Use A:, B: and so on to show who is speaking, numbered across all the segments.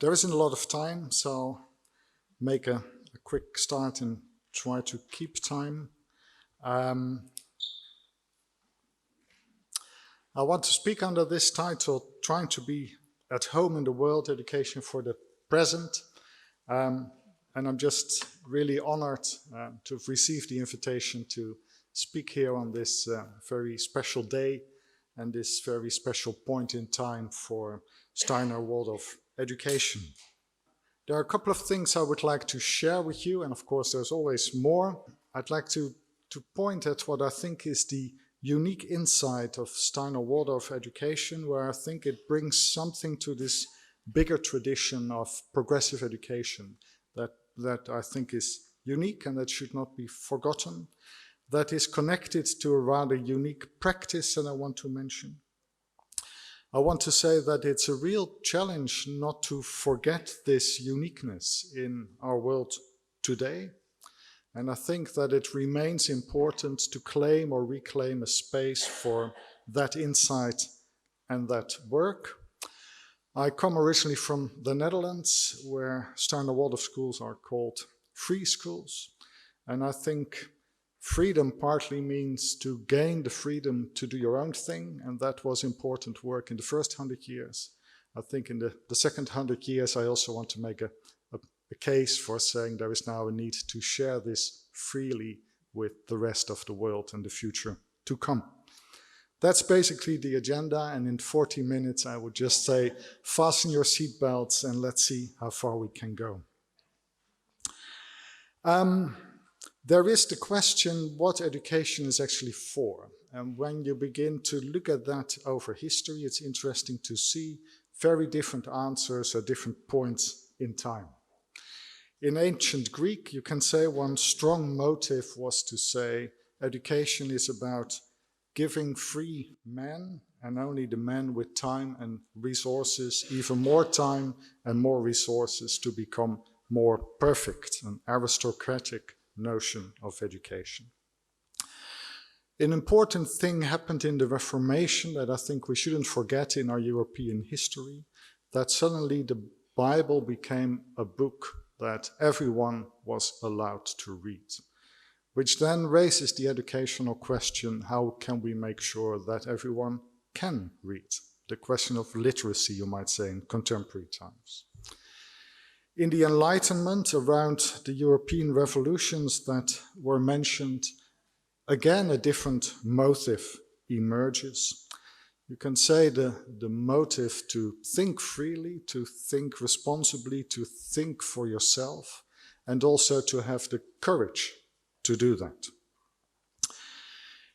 A: There isn't a lot of time, so I'll make a quick start and try to keep time. I want to speak under this title, Trying to Be at Home in the World, Education for the Present. And I'm just really honored to have received the invitation to speak here on this very special day and this very special point in time for Steiner Waldorf education. There are a couple of things I would like to share with you, and of course there's always more. I'd like to point at what I think is the unique insight of Steiner Waldorf education, where I think it brings something to this bigger tradition of progressive education that I think is unique and that should not be forgotten, that is connected to a rather unique practice that I want to mention. I want to say that it's a real challenge not to forget this uniqueness in our world today. And I think that it remains important to claim or reclaim a space for that insight and that work. I come originally from the Netherlands, where Steiner Waldorf schools are called free schools. And I think freedom partly means to gain the freedom to do your own thing, and that was important work in the first 100 years. I think in the second 100 years, I also want to make a case for saying there is now a need to share this freely with the rest of the world and the future to come. That's basically the agenda, and in 40 minutes I would just say, fasten your seatbelts and let's see how far we can go. There is the question what education is actually for. And when you begin to look at that over history, it's interesting to see very different answers at different points in time. In ancient Greek, you can say one strong motive was to say education is about giving free men, and only the men with time and resources, even more time and more resources to become more perfect, an aristocratic notion of education. An important thing happened in the Reformation that I think we shouldn't forget in our European history, that suddenly the Bible became a book that everyone was allowed to read, which then raises the educational question, how can we make sure that everyone can read? The question of literacy, you might say, in contemporary times. In the Enlightenment, around the European revolutions that were mentioned, again a different motive emerges. You can say the motive to think freely, to think responsibly, to think for yourself, and also to have the courage to do that.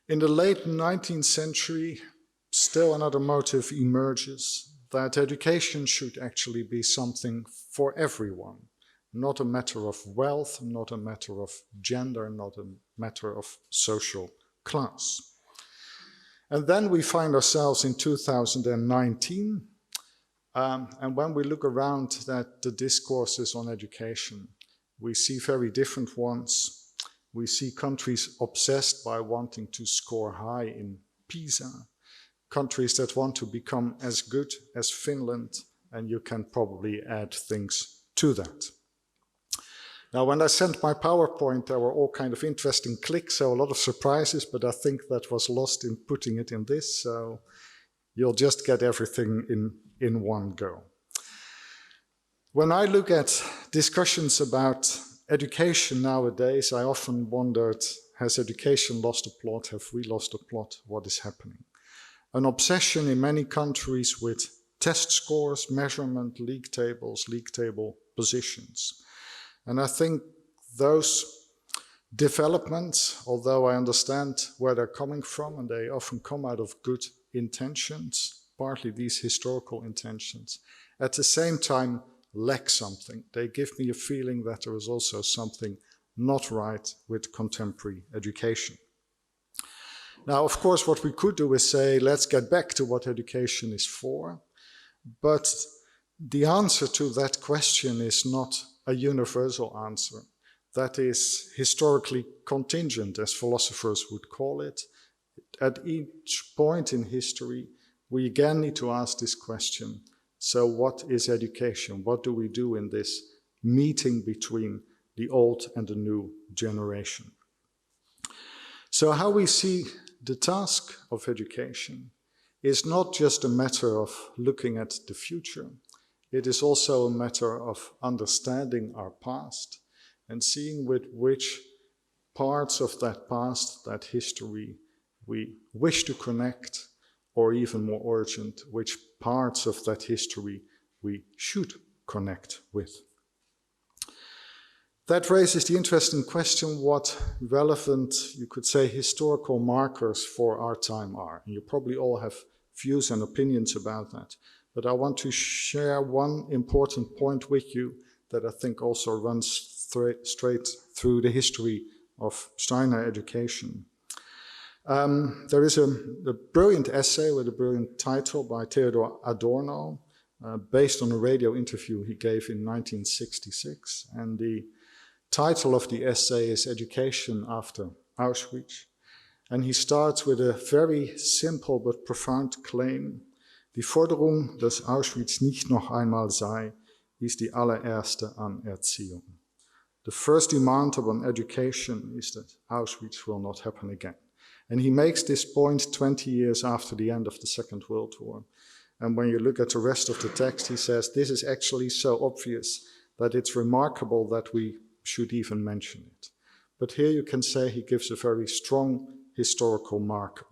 A: In the late 19th century, still another motive emerges, that education should actually be something for everyone, not a matter of wealth, not a matter of gender, not a matter of social class. And then we find ourselves in 2019, and when we look around at the discourses on education, we see very different ones. We see countries obsessed by wanting to score high in PISA, countries that want to become as good as Finland, and you can probably add things to that. Now, when I sent my PowerPoint, there were all kind of interesting clicks, so a lot of surprises, but I think that was lost in putting it in this, so you'll just get everything in one go. When I look at discussions about education nowadays, I often wondered, has education lost a plot? Have we lost a plot? What is happening? An obsession in many countries with test scores, measurement, league table positions. And I think those developments, although I understand where they're coming from, and they often come out of good intentions, partly these historical intentions, at the same time lack something. They give me a feeling that there is also something not right with contemporary education. Now, of course, what we could do is say, let's get back to what education is for. But the answer to that question is not a universal answer. That is historically contingent, as philosophers would call it. At each point in history, we again need to ask this question, So what is education? What do we do in this meeting between the old and the new generation? So how we see the task of education is not just a matter of looking at the future. It is also a matter of understanding our past and seeing with which parts of that past, that history, we wish to connect, or even more urgent, which parts of that history we should connect with. That raises the interesting question what relevant, you could say, historical markers for our time are. And you probably all have views and opinions about that. But I want to share one important point with you that I think also runs straight through the history of Steiner education. There is a brilliant essay with a brilliant title by Theodor Adorno, based on a radio interview he gave in 1966. And the title of the essay is Education After Auschwitz. And he starts with a very simple but profound claim. Die Forderung, dass Auschwitz nicht noch einmal sei, ist die allererste an Erziehung. The first demand upon education is that Auschwitz will not happen again. And he makes this point 20 years after the end of the Second World War. And when you look at the rest of the text, he says, this is actually so obvious that it's remarkable that we should even mention it. But here you can say he gives a very strong historical marker.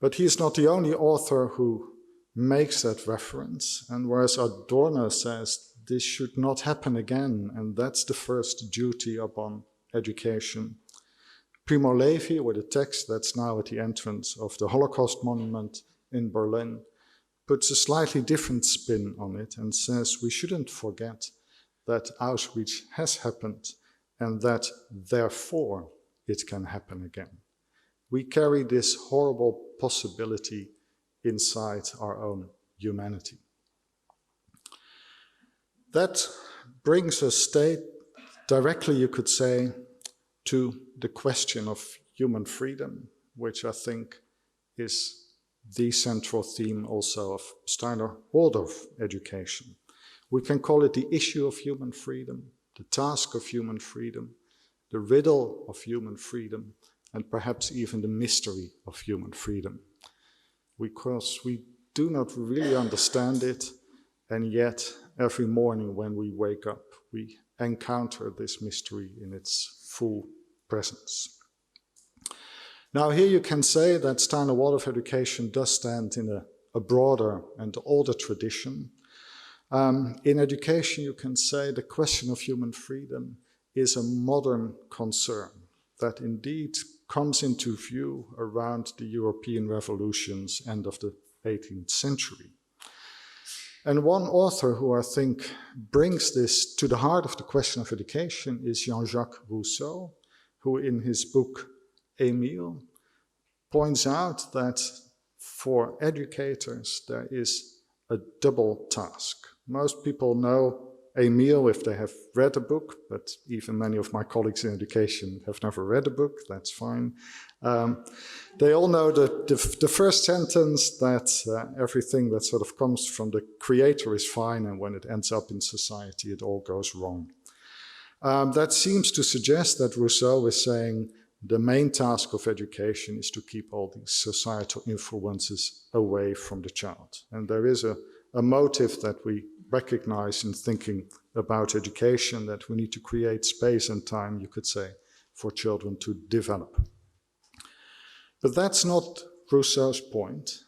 A: But he is not the only author who makes that reference. And whereas Adorno says this should not happen again, and that's the first duty upon education, Primo Levi, with a text that's now at the entrance of the Holocaust Monument in Berlin, puts a slightly different spin on it and says we shouldn't forget that Auschwitz has happened and that therefore it can happen again. We carry this horrible possibility inside our own humanity. That brings us directly, you could say, to the question of human freedom, which I think is the central theme also of Steiner Waldorf education. We can call it the issue of human freedom, the task of human freedom, the riddle of human freedom, and perhaps even the mystery of human freedom. Because we do not really understand it, and yet every morning when we wake up, we encounter this mystery in its full presence. Now here you can say that Steiner Waldorf education does stand in a broader and older tradition. In education you can say the question of human freedom is a modern concern that indeed comes into view around the European revolutions, end of the 18th century. And one author who I think brings this to the heart of the question of education is Jean-Jacques Rousseau, who in his book Émile points out that for educators there is a double task. Most people know Émile if they have read a book, but even many of my colleagues in education have never read a book, that's fine. They all know the first sentence that everything that sort of comes from the creator is fine, and when it ends up in society it all goes wrong. That seems to suggest that Rousseau is saying the main task of education is to keep all these societal influences away from the child. And there is a motive that we recognize in thinking about education, that we need to create space and time, you could say, for children to develop. But that's not Rousseau's point,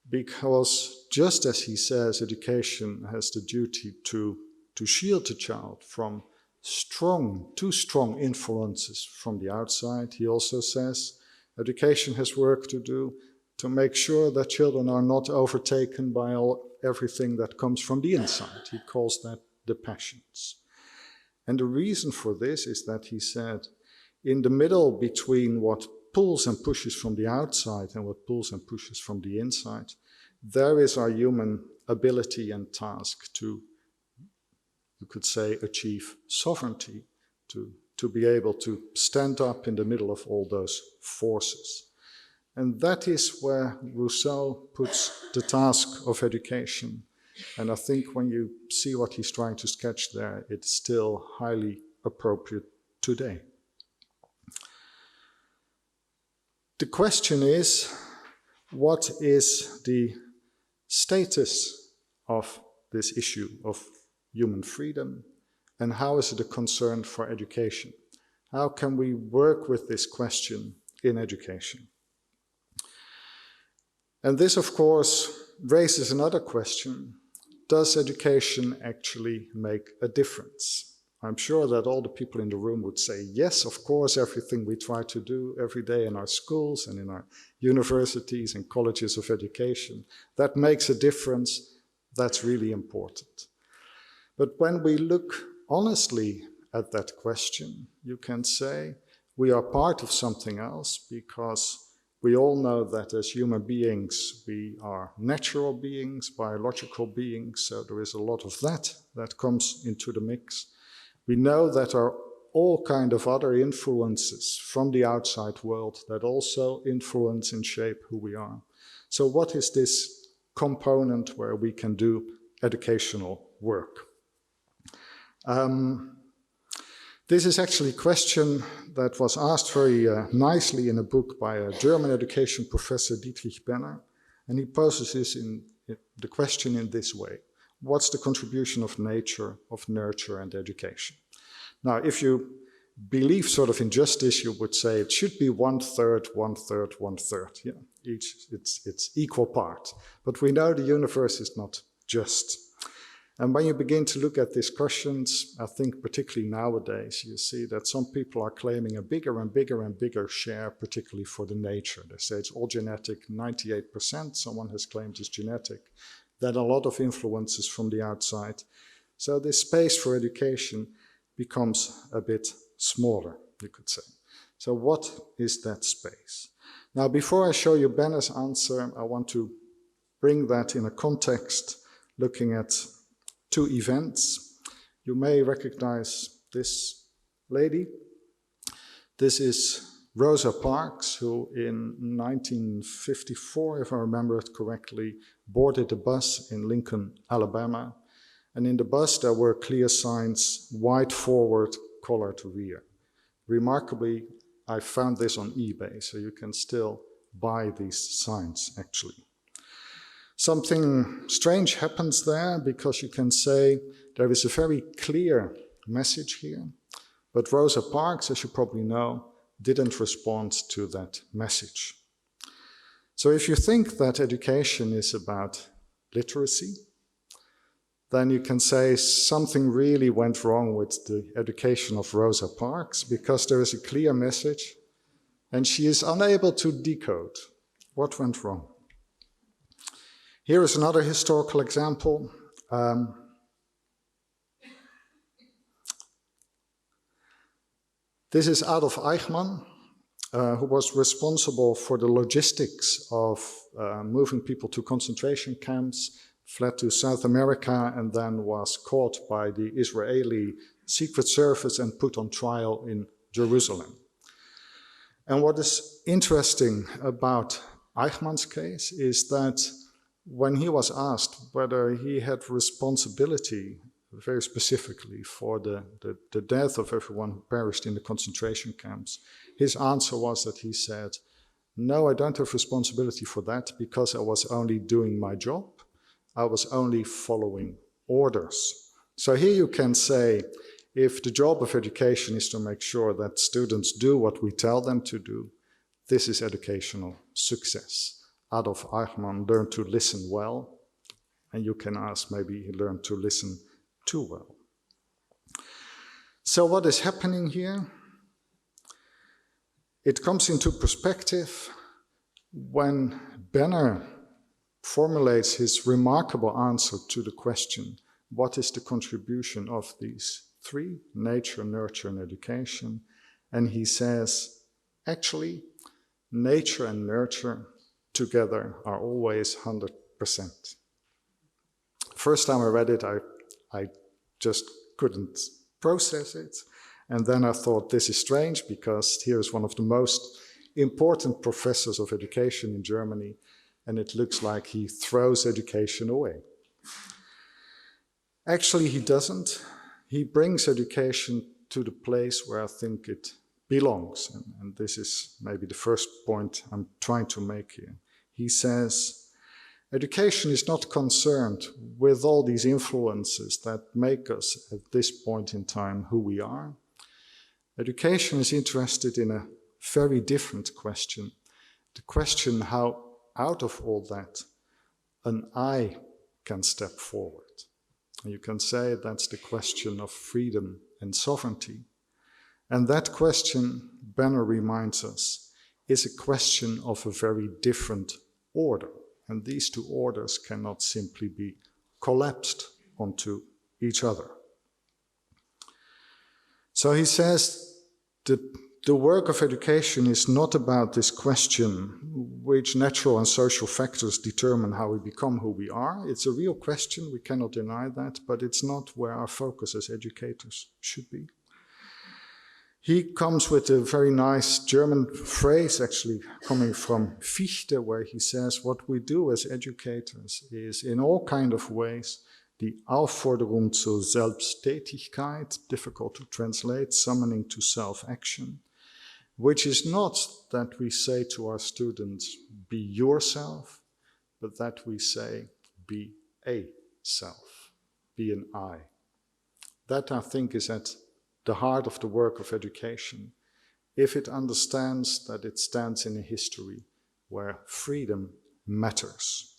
A: because just as he says education has the duty to shield the child from too strong influences from the outside, he also says education has work to do to make sure that children are not overtaken by everything that comes from the inside. He calls that the passions. And the reason for this is that he said, in the middle between what pulls and pushes from the outside and what pulls and pushes from the inside, there is our human ability and task to, you could say, achieve sovereignty, to be able to stand up in the middle of all those forces. And that is where Rousseau puts the task of education. And I think when you see what he's trying to sketch there, it's still highly appropriate today. The question is, what is the status of this issue of human freedom, and how is it a concern for education? How can we work with this question in education? And this, of course, raises another question. Does education actually make a difference? I'm sure that all the people in the room would say, yes, of course, everything we try to do every day in our schools and in our universities and colleges of education, that makes a difference. That's really important. But when we look honestly at that question, you can say we are part of something else, because we all know that as human beings, we are natural beings, biological beings, so there is a lot of that comes into the mix. We know that there are all kind of other influences from the outside world that also influence and shape who we are. So what is this component where we can do educational work? This is actually a question that was asked very nicely in a book by a German education professor, Dietrich Benner, and he poses the question in this way. What's the contribution of nature, of nurture, and education? Now, if you believe sort of in justice, you would say it should be 1/3, 1/3, 1/3. Yeah, it's equal part. But we know the universe is not just. And when you begin to look at these questions, I think particularly nowadays, you see that some people are claiming a bigger and bigger and bigger share, particularly for the nature. They say it's all genetic, 98%, someone has claimed it's genetic. Then a lot of influences from the outside. So this space for education becomes a bit smaller, you could say. So what is that space? Now, before I show you Benner's answer, I want to bring that in a context, looking at two events. You may recognize this lady. This is Rosa Parks, who in 1954, if I remember it correctly, boarded a bus in Lincoln, Alabama. And in the bus there were clear signs, white forward, colored rear. Remarkably, I found this on eBay, so you can still buy these signs actually. Something strange happens there, because you can say there is a very clear message here, but Rosa Parks, as you probably know, didn't respond to that message. So if you think that education is about literacy, then you can say something really went wrong with the education of Rosa Parks, because there is a clear message and she is unable to decode what went wrong. Here is another historical example. This is Adolf Eichmann, who was responsible for the logistics of moving people to concentration camps, fled to South America, and then was caught by the Israeli Secret Service and put on trial in Jerusalem. And what is interesting about Eichmann's case is that when he was asked whether he had responsibility very specifically for the death of everyone who perished in the concentration camps, his answer was that he said, no, I don't have responsibility for that because I was only doing my job. I was only following orders. So here you can say, if the job of education is to make sure that students do what we tell them to do, this is educational success. Adolf Eichmann learned to listen well, and you can ask, maybe he learned to listen too well. So what is happening here? It comes into perspective when Benner formulates his remarkable answer to the question, what is the contribution of these three, nature, nurture, and education? And he says, actually, nature and nurture together are always 100%. First time I read it, I just couldn't process it. And then I thought, this is strange, because here's one of the most important professors of education in Germany, and it looks like he throws education away. Actually, he doesn't. He brings education to the place where I think it belongs. And this is maybe the first point I'm trying to make here. He says, education is not concerned with all these influences that make us at this point in time who we are. Education is interested in a very different question. The question how out of all that an I can step forward. And you can say that's the question of freedom and sovereignty. And that question, Benner reminds us, is a question of a very different order. And these two orders cannot simply be collapsed onto each other. So he says that the work of education is not about this question which natural and social factors determine how we become who we are. It's a real question, we cannot deny that, but it's not where our focus as educators should be. He comes with a very nice German phrase, actually coming from Fichte, where he says what we do as educators is in all kind of ways the Aufforderung zur Selbsttätigkeit, difficult to translate, summoning to self-action, which is not that we say to our students, be yourself, but that we say, be a self, be an I. That, I think, is at the heart of the work of education, if it understands that it stands in a history where freedom matters.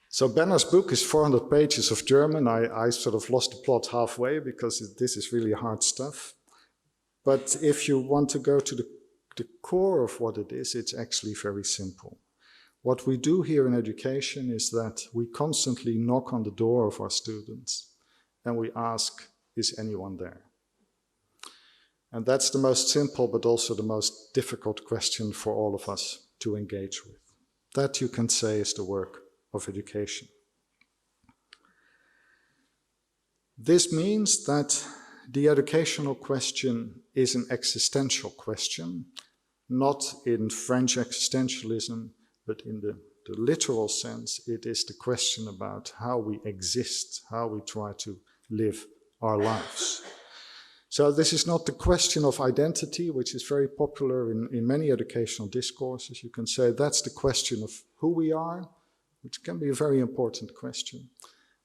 A: So Benner's book is 400 pages of German. I sort of lost the plot halfway because this is really hard stuff. But if you want to go to the core of what it is, it's actually very simple. What we do here in education is that we constantly knock on the door of our students and we ask, is anyone there? And that's the most simple but also the most difficult question for all of us to engage with. That you can say is the work of education. This means that the educational question is an existential question, not in French existentialism, but in the literal sense, it is the question about how we exist, how we try to live our lives. So this is not the question of identity, which is very popular in many educational discourses. You can say that's the question of who we are, which can be a very important question.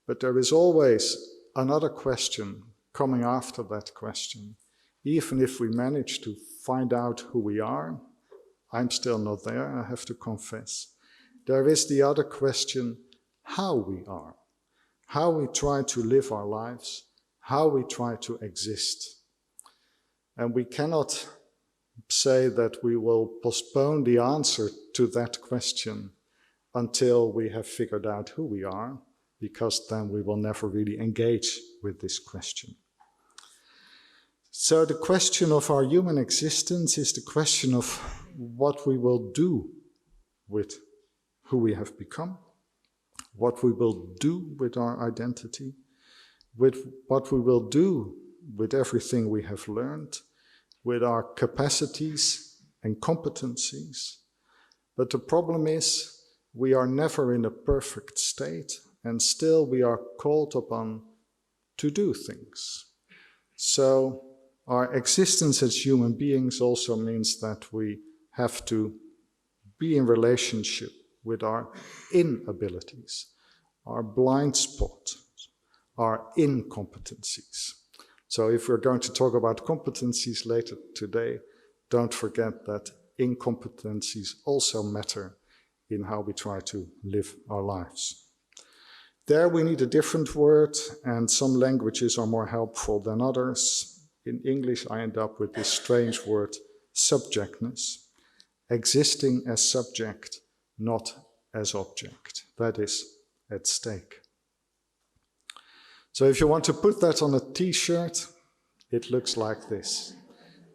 A: But there is always another question coming after that question. Even if we manage to find out who we are, I'm still not there, I have to confess. There is the other question, how we are, how we try to live our lives, how we try to exist. And we cannot say that we will postpone the answer to that question until we have figured out who we are, because then we will never really engage with this question. So the question of our human existence is the question of what we will do with who we have become, what we will do with our identity, with what we will do with everything we have learned, with our capacities and competencies. But the problem is, we are never in a perfect state, and still we are called upon to do things. So our existence as human beings also means that we have to be in relationship with our inabilities, our blind spots, our incompetencies. So if we're going to talk about competencies later today, don't forget that incompetencies also matter in how we try to live our lives. There we need a different word, and some languages are more helpful than others. In English, I end up with this strange word, subjectness. Existing as subject, not as object. That is at stake. So if you want to put that on a t-shirt, it looks like this.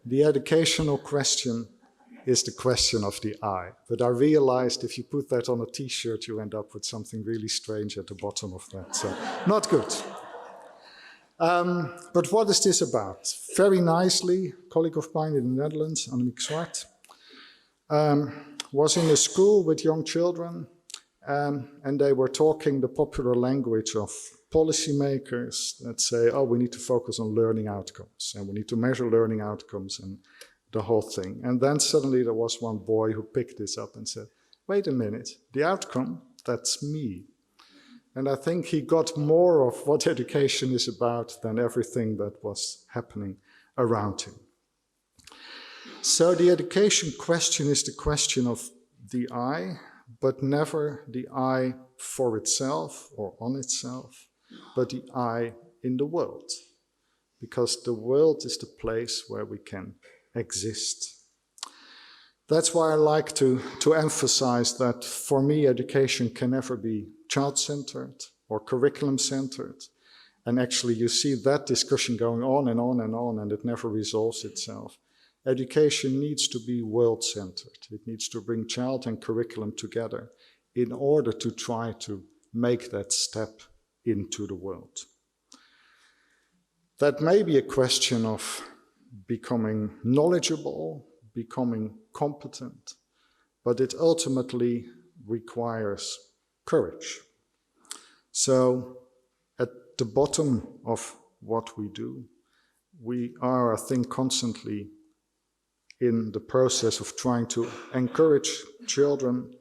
A: The educational question is the question of the I. But I realized if you put that on a t-shirt, you end up with something really strange at the bottom of that. So not good. But what is this about? Very nicely, a colleague of mine in the Netherlands, Annemiek Zwart, was in a school with young children, and they were talking the popular language of policymakers that say, oh, we need to focus on learning outcomes, and we need to measure learning outcomes, and the whole thing. And then suddenly there was one boy who picked this up and said, wait a minute, the outcome, that's me. And I think he got more of what education is about than everything that was happening around him. So the education question is the question of the I, but never the I for itself or on itself, but the I in the world. Because the world is the place where we can exist. That's why I like to emphasize that for me, education can never be child-centered or curriculum-centered. And actually you see that discussion going on and on and on, and it never resolves itself. Education needs to be world-centered. It needs to bring child and curriculum together in order to try to make that step into the world. That may be a question of becoming knowledgeable, becoming competent, but it ultimately requires courage. So at the bottom of what we do, we are, I think, constantly in the process of trying to encourage children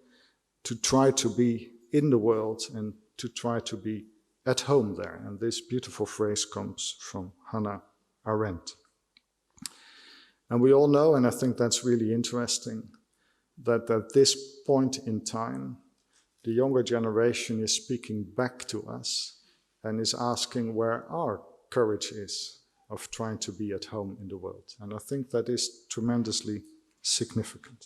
A: to try to be in the world and to try to be at home there. And this beautiful phrase comes from Hannah Arendt. And we all know, and I think that's really interesting, that at this point in time, the younger generation is speaking back to us and is asking where our courage is of trying to be at home in the world. And I think that is tremendously significant.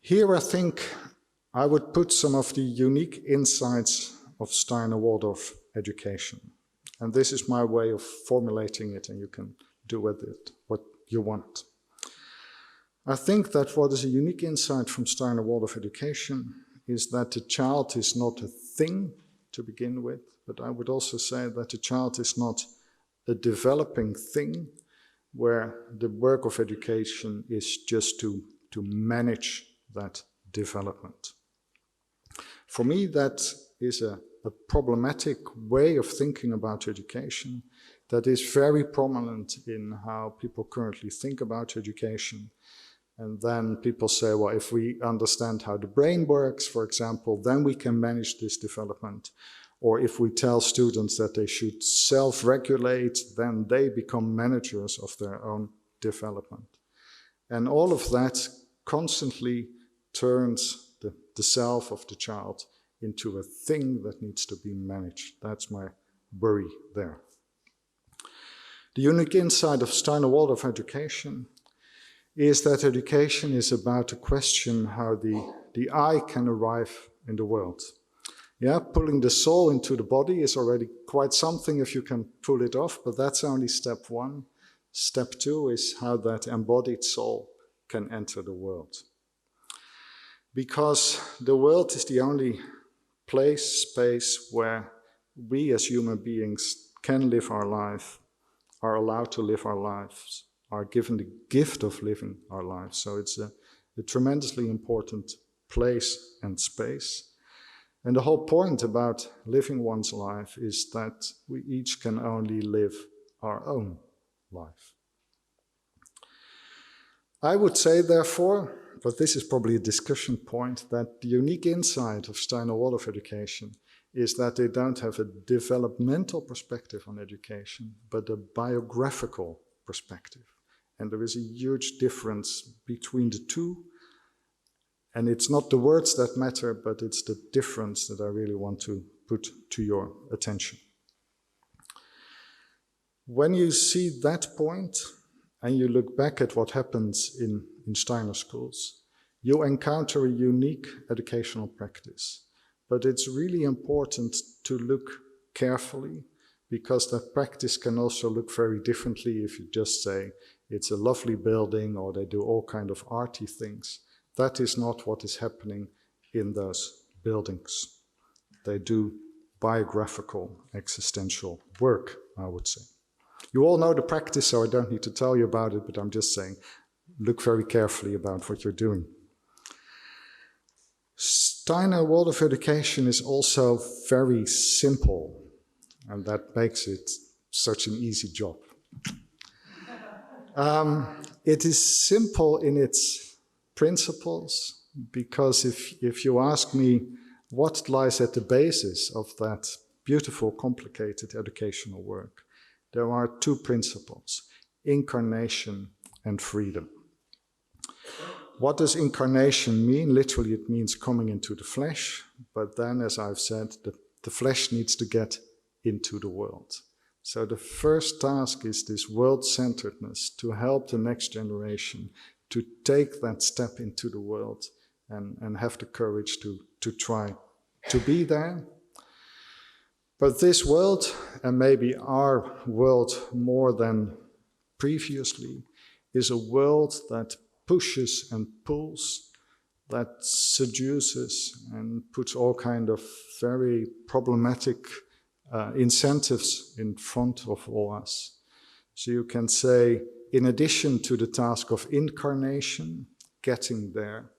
A: Here I think I would put some of the unique insights of Steiner Waldorf education. And this is my way of formulating it, and you can do with it what you want. I think that what is a unique insight from Steiner Waldorf education is that the child is not a thing to begin with, but I would also say that the child is not a developing thing where the work of education is just to manage that development. For me, that is a problematic way of thinking about education that is very prominent in how people currently think about education. And then people say, well, if we understand how the brain works, for example, then we can manage this development. Or if we tell students that they should self-regulate, then they become managers of their own development. And all of that constantly turns the self of the child into a thing that needs to be managed. That's my worry there. The unique insight of Steiner Waldorf education is that education is about to question how the I can arrive in the world. Yeah, pulling the soul into the body is already quite something if you can pull it off, but that's only step one. Step two is how that embodied soul can enter the world. Because the world is the only place, space where we as human beings can live our life, are allowed to live our lives, are given the gift of living our lives. So it's a tremendously important place and space. And the whole point about living one's life is that we each can only live our own life. I would say, therefore, but this is probably a discussion point, that the unique insight of Steiner Waldorf education is that they don't have a developmental perspective on education, but a biographical perspective. And there is a huge difference between the two. And it's not the words that matter, but it's the difference that I really want to put to your attention. When you see that point, and you look back at what happens in Steiner schools, you encounter a unique educational practice. But it's really important to look carefully, because that practice can also look very differently if you just say it's a lovely building or they do all kind of arty things. That is not what is happening in those buildings. They do biographical existential work, I would say. You all know the practice, so I don't need to tell you about it, but I'm just saying, look very carefully about what you're doing. Steiner Waldorf education is also very simple, and that makes it such an easy job. It is simple in its principles, because if you ask me what lies at the basis of that beautiful, complicated educational work, there are two principles: incarnation and freedom. What does incarnation mean? Literally, it means coming into the flesh, but then, as I've said, the flesh needs to get into the world. So the first task is this world-centeredness, to help the next generation to take that step into the world and have the courage to try to be there. But this world, and maybe our world more than previously, is a world that pushes and pulls, that seduces and puts all kind of very problematic incentives in front of all us. So you can say, in addition to the task of incarnation, getting there,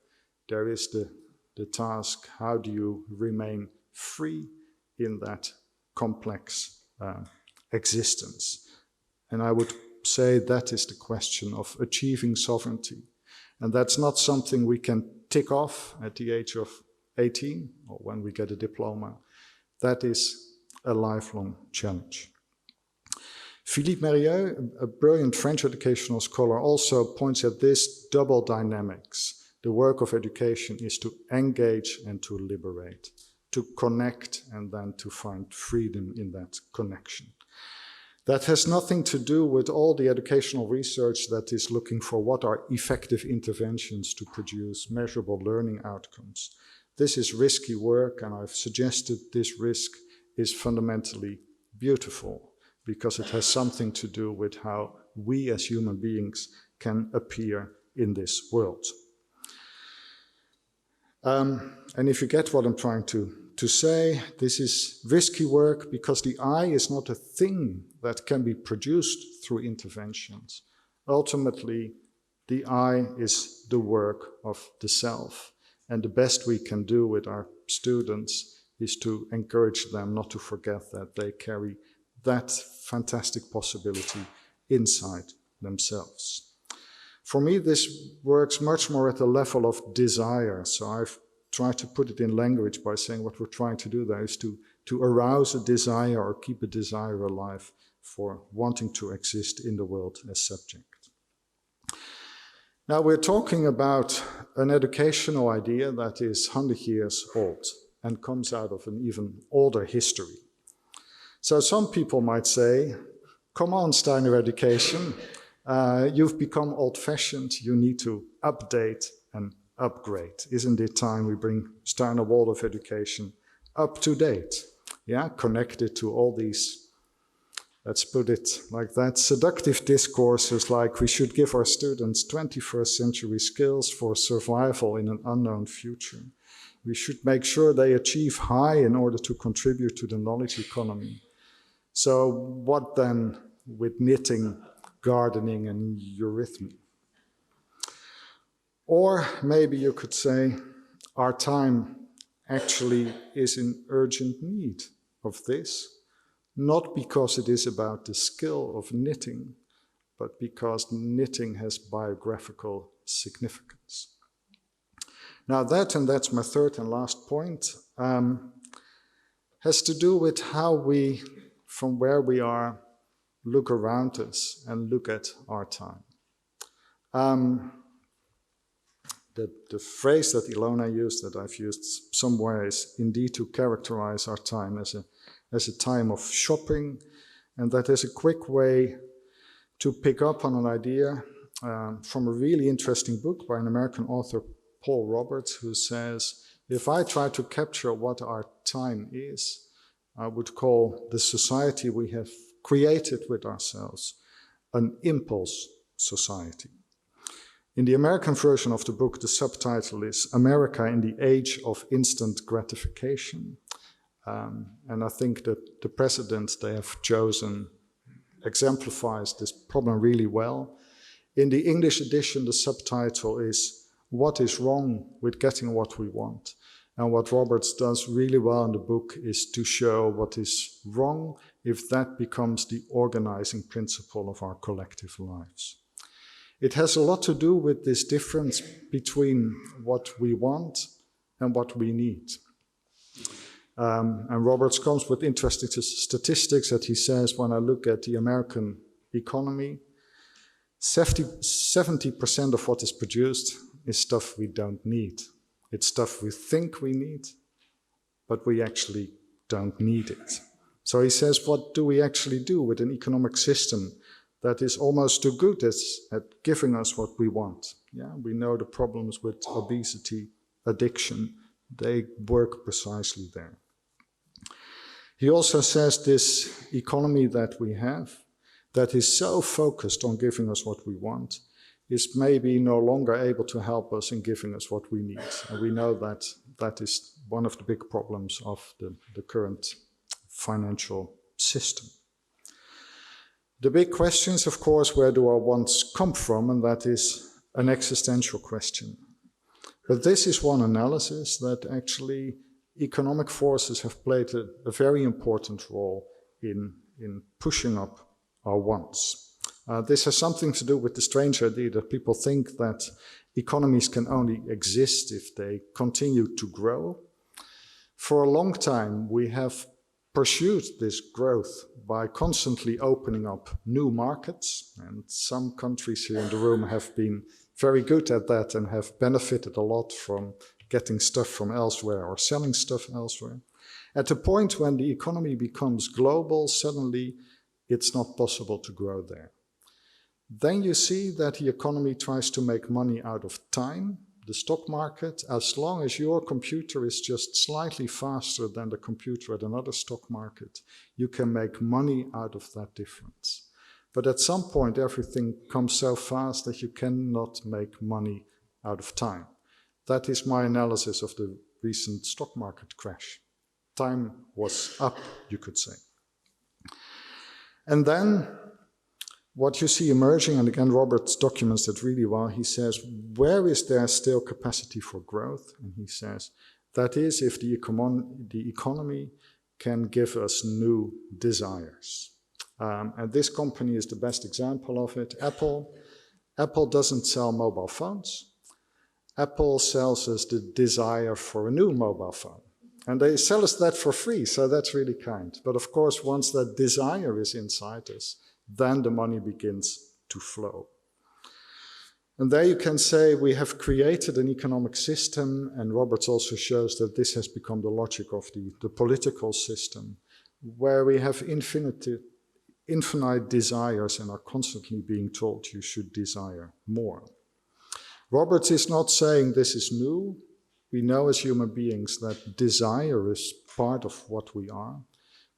A: there is the task, how do you remain free in that complex existence? And I would say that is the question of achieving sovereignty. And that's not something we can tick off at the age of 18 or when we get a diploma. That is a lifelong challenge. Philippe Mérieux, a brilliant French educational scholar, also points at this double dynamics. The work of education is to engage and to liberate, to connect and then to find freedom in that connection. That has nothing to do with all the educational research that is looking for what are effective interventions to produce measurable learning outcomes. This is risky work, and I've suggested this risk is fundamentally beautiful because it has something to do with how we as human beings can appear in this world. And if you get what I'm trying to say, this is risky work because the I is not a thing that can be produced through interventions. Ultimately, the I is the work of the self. And the best we can do with our students is to encourage them not to forget that they carry that fantastic possibility inside themselves. For me, this works much more at the level of desire. So I've tried to put it in language by saying what we're trying to do there is to arouse a desire or keep a desire alive for wanting to exist in the world as subject. Now we're talking about an educational idea that is 100 years old and comes out of an even older history. So some people might say, come on, Steiner education, you've become old-fashioned, you need to update and upgrade. Isn't it time we bring Steiner Waldorf education up to date? Yeah, connected to all these, let's put it like that, seductive discourses like we should give our students 21st century skills for survival in an unknown future. We should make sure they achieve high in order to contribute to the knowledge economy. So what then with knitting, gardening, and eurythmy? Or maybe you could say our time actually is in urgent need of this, not because it is about the skill of knitting, but because knitting has biographical significance. Now that, and that's my third and last point, has to do with how we, from where we are, look around us and look at our time. The phrase that Ilona used, that I've used somewhere, is indeed to characterize our time as a time of shopping, and that is a quick way to pick up on an idea from a really interesting book by an American author, Paul Roberts, who says, if I try to capture what our time is, I would call the society we have created with ourselves an impulse society. In the American version of the book, the subtitle is America in the Age of Instant Gratification. And I think that the precedent they have chosen exemplifies this problem really well. In the English edition, the subtitle is "What is wrong with getting what we want?" And what Roberts does really well in the book is to show what is wrong if that becomes the organizing principle of our collective lives. It has a lot to do with this difference between what we want and what we need. And Roberts comes with interesting statistics that he says, when I look at the American economy, 70% of what is produced is stuff we don't need. It's stuff we think we need, but we actually don't need it. So he says, what do we actually do with an economic system that is almost too good at giving us what we want? Yeah, we know the problems with obesity, addiction, they work precisely there. He also says this economy that we have, that is so focused on giving us what we want, is maybe no longer able to help us in giving us what we need. And we know that that is one of the big problems of the current financial system. The big question is, of course, where do our wants come from? And that is an existential question. But this is one analysis that actually economic forces have played a very important role in pushing up our wants. This has something to do with the strange idea that people think that economies can only exist if they continue to grow. For a long time, we have pursued this growth by constantly opening up new markets, and some countries here in the room have been very good at that and have benefited a lot from getting stuff from elsewhere or selling stuff elsewhere. At the point when the economy becomes global, suddenly it's not possible to grow there. Then you see that the economy tries to make money out of time. The stock market, as long as your computer is just slightly faster than the computer at another stock market, you can make money out of that difference. But at some point, everything comes so fast that you cannot make money out of time. That is my analysis of the recent stock market crash. Time was up, you could say. And then what you see emerging, and again, Roberts documents that really well, he says, where is there still capacity for growth? And he says, that is if the economy can give us new desires. And this company is the best example of it. Apple doesn't sell mobile phones. Apple sells us the desire for a new mobile phone. And they sell us that for free, so that's really kind. But of course, once that desire is inside us, then the money begins to flow. And there you can say we have created an economic system, and Roberts also shows that this has become the logic of the political system, where we have infinite desires and are constantly being told you should desire more. Roberts is not saying this is new. We know as human beings that desire is part of what we are.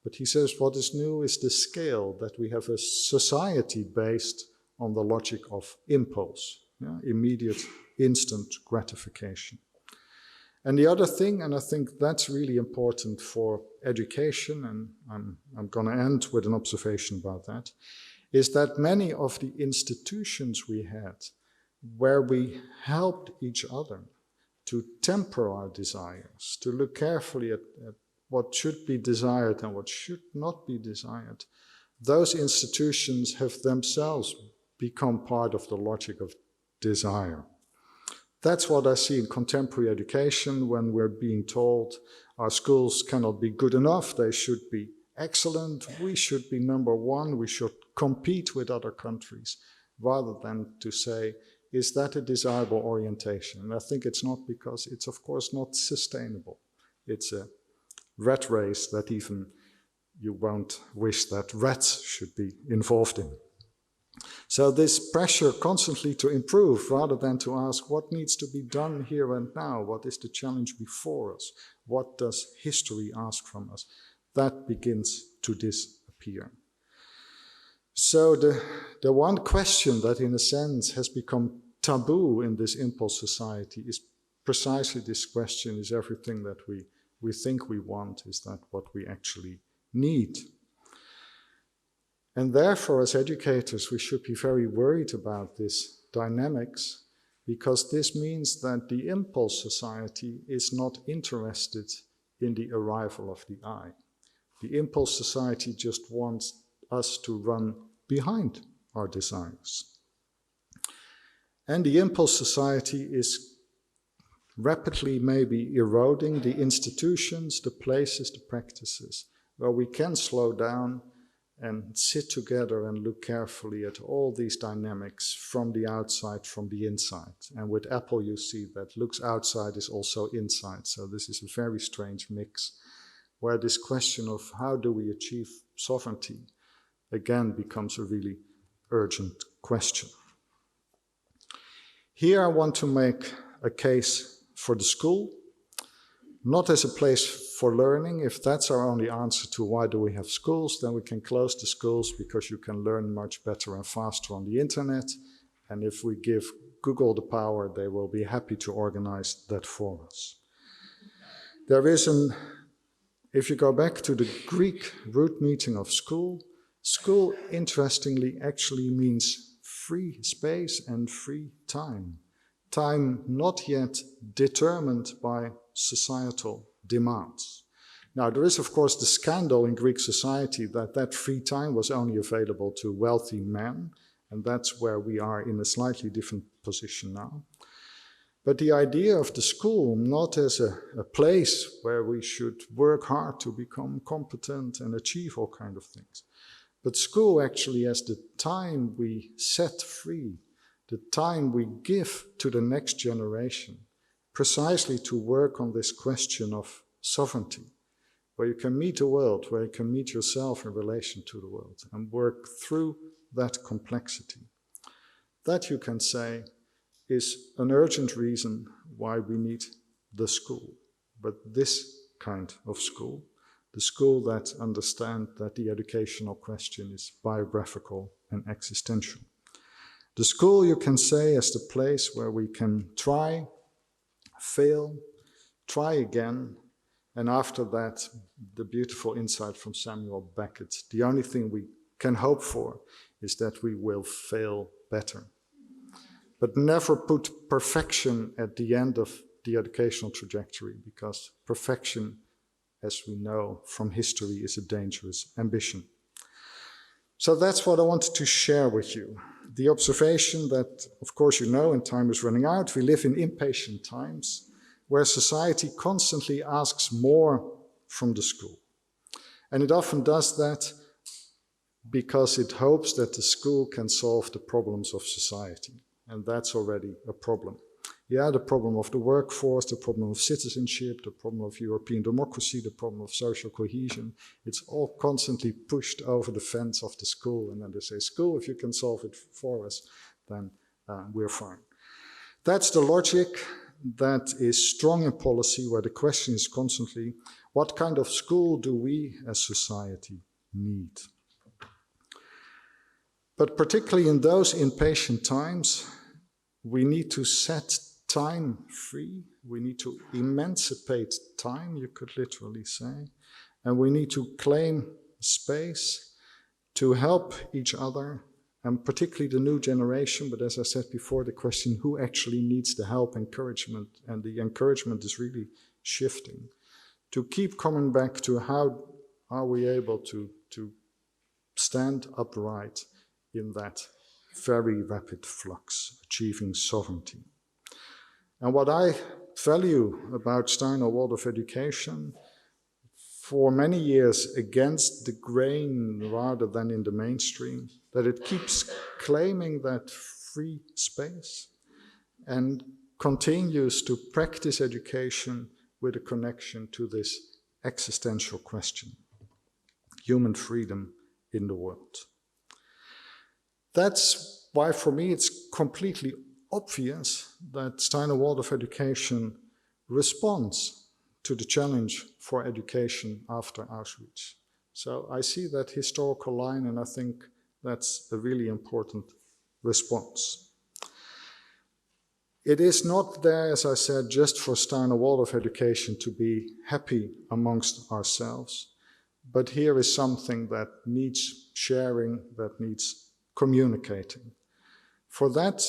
A: But he says what is new is the scale, that we have a society based on the logic of impulse, immediate, instant gratification. And the other thing, and I think that's really important for education, and I'm going to end with an observation about that, is that many of the institutions we had where we helped each other to temper our desires, to look carefully at what should be desired and what should not be desired, those institutions have themselves become part of the logic of desire. That's what I see in contemporary education when we're being told our schools cannot be good enough, they should be excellent, we should be number one, we should compete with other countries, rather than to say, is that a desirable orientation? And I think it's not, because it's of course not sustainable. It's a rat race that even you won't wish that rats should be involved in. So this pressure constantly to improve rather than to ask what needs to be done here and now, what is the challenge before us, what does history ask from us, that begins to disappear. So the one question that in a sense has become taboo in this impulse society is precisely this question, is everything that we we think we want, is that what we actually need? And therefore, as educators, we should be very worried about this dynamics, because this means that the impulse society is not interested in the arrival of the I. The impulse society just wants us to run behind our desires. And the impulse society is rapidly maybe eroding the institutions, the places, the practices, where we can slow down and sit together and look carefully at all these dynamics from the outside, from the inside. And with Apple, you see that looks outside is also inside. So this is a very strange mix, where this question of how do we achieve sovereignty again becomes a really urgent question. Here I want to make a case for the school, not as a place for learning. If that's our only answer to why do we have schools, then we can close the schools because you can learn much better and faster on the internet. And if we give Google the power, they will be happy to organize that for us. There is if you go back to the Greek root meaning of school, school, interestingly, actually means free space and free time. Time not yet determined by societal demands. Now, there is, of course, the scandal in Greek society that free time was only available to wealthy men, and that's where we are in a slightly different position now. But the idea of the school, not as a place where we should work hard to become competent and achieve all kinds of things, but school actually as the time we set free, the time we give to the next generation, precisely to work on this question of sovereignty, where you can meet the world, where you can meet yourself in relation to the world and work through that complexity. That, you can say, is an urgent reason why we need the school. But this kind of school, the school that understands that the educational question is biographical and existential. The school, you can say, is the place where we can try, fail, try again, and after that, the beautiful insight from Samuel Beckett, the only thing we can hope for is that we will fail better. But never put perfection at the end of the educational trajectory, because perfection, as we know from history, is a dangerous ambition. So that's what I wanted to share with you. The observation that, of course, you know, and time is running out, we live in impatient times where society constantly asks more from the school. And it often does that because it hopes that the school can solve the problems of society. And that's already a problem. Yeah, the problem of the workforce, the problem of citizenship, the problem of European democracy, the problem of social cohesion, it's all constantly pushed over the fence of the school. And then they say, school, if you can solve it for us, then we're fine. That's the logic that is strong in policy, where the question is constantly, what kind of school do we as society need? But particularly in those impatient times, we need to set time free. We need to emancipate time, you could literally say. And we need to claim space to help each other, and particularly the new generation. But as I said before, the question, who actually needs the help, encouragement? And the encouragement is really shifting. To keep coming back to how are we able to stand upright in that very rapid flux, achieving sovereignty. And what I value about Steiner Waldorf education, for many years against the grain rather than in the mainstream, that it keeps claiming that free space and continues to practice education with a connection to this existential question, human freedom in the world. That's why, for me, it's completely obvious that Steiner Waldorf education responds to the challenge for education after Auschwitz. So I see that historical line, and I think that's a really important response. It is not there, as I said, just for Steiner Waldorf education to be happy amongst ourselves, but here is something that needs sharing, that needs communicating. For that,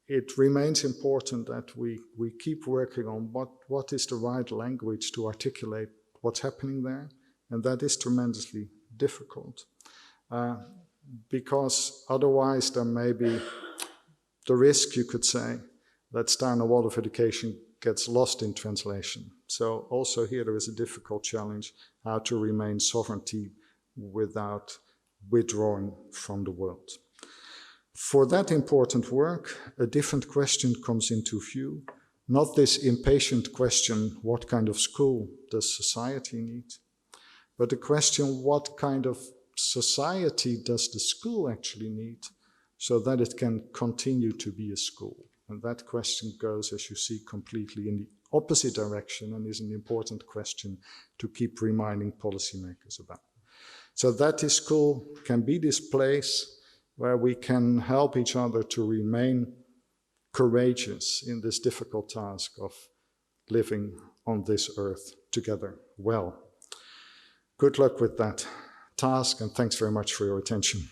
A: it remains important that we keep working on what is the right language to articulate what's happening there, and that is tremendously difficult. Because otherwise there may be the risk, you could say, that Steiner Waldorf education gets lost in translation. So also here there is a difficult challenge how to remain sovereignty without withdrawing from the world. For that important work, a different question comes into view. Not this impatient question, what kind of school does society need? But the question, what kind of society does the school actually need so that it can continue to be a school? And that question goes, as you see, completely in the opposite direction and is an important question to keep reminding policymakers about. So that this school can be this place where we can help each other to remain courageous in this difficult task of living on this earth together well. Good luck with that task, and thanks very much for your attention.